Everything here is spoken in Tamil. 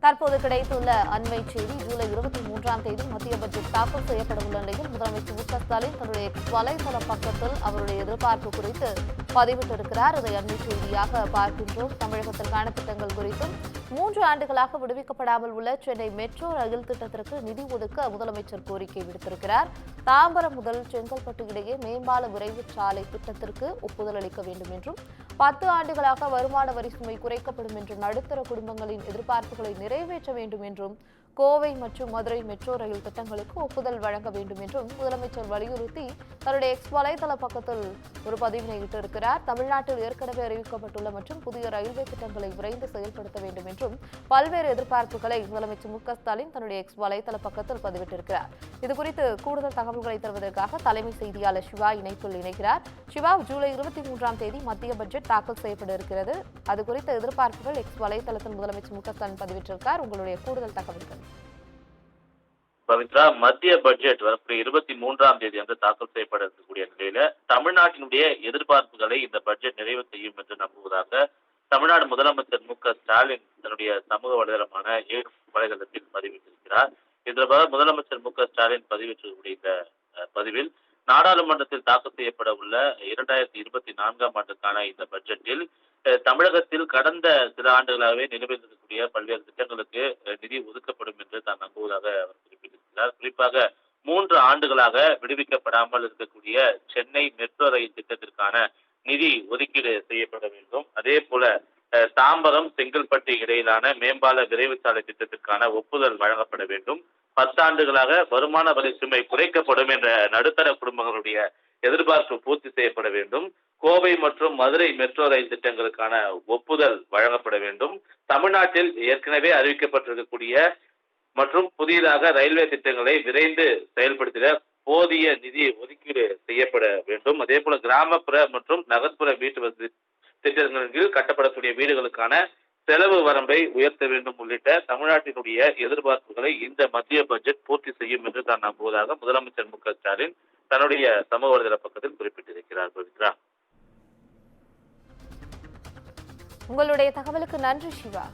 தற்போது கிடைத்துள்ள அண்மை செய்தி ஜூலை 23ஆம் தேதி மத்திய பட்ஜெட் தாக்கல் செய்யப்பட உள்ள நிலையில் முதலமைச்சர் மு க ஸ்டாலின் தன்னுடைய வலைதள பக்கத்தில் அவருடைய எதிர்பார்ப்பு குறித்து பதிவிட்டிருக்கிறார். இதை அண்மை செய்தியாக பார்க்கின்றோம். தமிழகத்திற்கான திட்டங்கள் குறித்தும் 3 ஆண்டுகளாக விடுவிக்கப்படாமல் உள்ள சென்னை மெட்ரோ ரயில் திட்டத்திற்கு நிதி ஒதுக்க முதலமைச்சர் கோரிக்கை விடுத்திருக்கிறார். தாம்பரம் முதல் செங்கல்பட்டு இடையே மேம்பால விரைவு சாலை திட்டத்திற்கு ஒப்புதல் அளிக்க வேண்டும் என்றும் 10 ஆண்டுகளாக வருமான வரி சுமை குறைக்கப்படும் என்று நடுத்தர குடும்பங்களின் எதிர்பார்ப்புகளை நிறைவேற்ற வேண்டும் என்றும் கோவை மற்றும் மதுரை மெட்ரோ ரயில் திட்டங்களுக்கு ஒப்புதல் வழங்க வேண்டும் என்றும் முதலமைச்சர் வலியுறுத்தி தன்னுடைய எக்ஸ் வலைதள பக்கத்தில் ஒரு பதிவினை இட்டிருக்கிறார். தமிழ்நாட்டில் ஏற்கனவே அறிவிக்கப்பட்டுள்ள மற்றும் புதிய ரயில்வே திட்டங்களை விரைந்து செயல்படுத்த வேண்டும் என்றும் பல்வேறு எதிர்பார்ப்புகளை முதலமைச்சர் மு க ஸ்டாலின் தன்னுடைய எக்ஸ் வலைதள பக்கத்தில் பதிவிட்டிருக்கிறார். இதுகுறித்து கூடுதல் தகவல்களை தருவதற்காக தலைமை செய்தியாளர் சிவா இணைப்பில் இணைகிறார். சிவா, ஜூலை 23ஆம் தேதி மத்திய பட்ஜெட் தாக்கல் செய்யப்பட இருக்கிறது. அது குறித்த எதிர்பார்ப்புகள் எக்ஸ் வலைதளத்தில் முதலமைச்சர் மு க ஸ்டாலின் பதிவிட்டிருக்கிறார். உங்களுடைய கூடுதல் தகவல்கள். பவித்ரா, மத்திய பட்ஜெட் வரக்கூடிய 23ஆம் தேதி வந்து தாக்கல் செய்யப்பட இருக்கக்கூடிய நிலையில தமிழ்நாட்டினுடைய எதிர்பார்ப்புகளை இந்த பட்ஜெட் நிறைவு செய்யும் என்று நம்புவதாக தமிழ்நாடு முதலமைச்சர் மு க ஸ்டாலின் தன்னுடைய சமூக வலைதளமான எக்ஸ் வலைதளத்தில் பதிவிட்டிருக்கிறார். இதற்காக முதலமைச்சர் மு க ஸ்டாலின் பதிவிட்டிருக்கக்கூடிய இந்த பதிவில் நாடாளுமன்றத்தில் தாக்கல் செய்யப்பட உள்ள 2024ஆம் ஆண்டுக்கான இந்த பட்ஜெட்டில் தமிழகத்தில் கடந்த சில ஆண்டுகளாகவே நிலுவையில் இருக்கக்கூடிய பல்வேறு திட்டங்களுக்கு நிதி ஒதுக்கப்படும் என்று தான் நம்புவதாக அவர் குறிப்பிட்டிருக்கிறார். குறிப்பாக 3 ஆண்டுகளாக விடுவிக்கப்படாமல் இருக்கக்கூடிய சென்னை மெட்ரோ ரயில் திட்டத்திற்கான நிதி ஒதுக்கீடு செய்யப்பட வேண்டும். அதே போல தாம்பரம் செங்கல்பட்டு இடையிலான மேம்பால விரைவு சாலை திட்டத்திற்கான ஒப்புதல் வழங்கப்பட வேண்டும். 10 ஆண்டுகளாக வருமான வரி சுமை குறைக்கப்படும் என்ற நடுத்தர குடும்பங்களுடைய எதிர்பார்ப்பு பூர்த்தி செய்யப்பட வேண்டும். கோவை மற்றும் மதுரை மெட்ரோ ரயில் திட்டங்களுக்கான ஒப்புதல் வழங்கப்பட வேண்டும். தமிழ்நாட்டில் ஏற்கனவே அறிவிக்கப்பட்டிருக்கக்கூடிய மற்றும் புதிதாக ரயில்வே திட்டங்களை விரைந்து செயல்படுத்திட போதிய நிதி ஒதுக்கீடு செய்யப்பட வேண்டும். அதே போல கிராமப்புற மற்றும் நகர்ப்புற வீட்டு வசதி திட்டங்களின் கீழ் கட்டப்படக்கூடிய வீடுகளுக்கான செலவு வரம்பை உயர்த்த வேண்டும் உள்ளிட்ட தமிழ்நாட்டினுடைய எதிர்பார்ப்புகளை இந்த மத்திய பட்ஜெட் பூர்த்தி செய்யும் என்று தான் நம்புவதாக முதலமைச்சர் மு க ஸ்டாலின் தன்னுடைய சமூக வலைதள பக்கத்தில் குறிப்பிட்டிருக்கிறார். பவித்ரா, உங்களுடைய தகவலுக்கு நன்றி சிவா.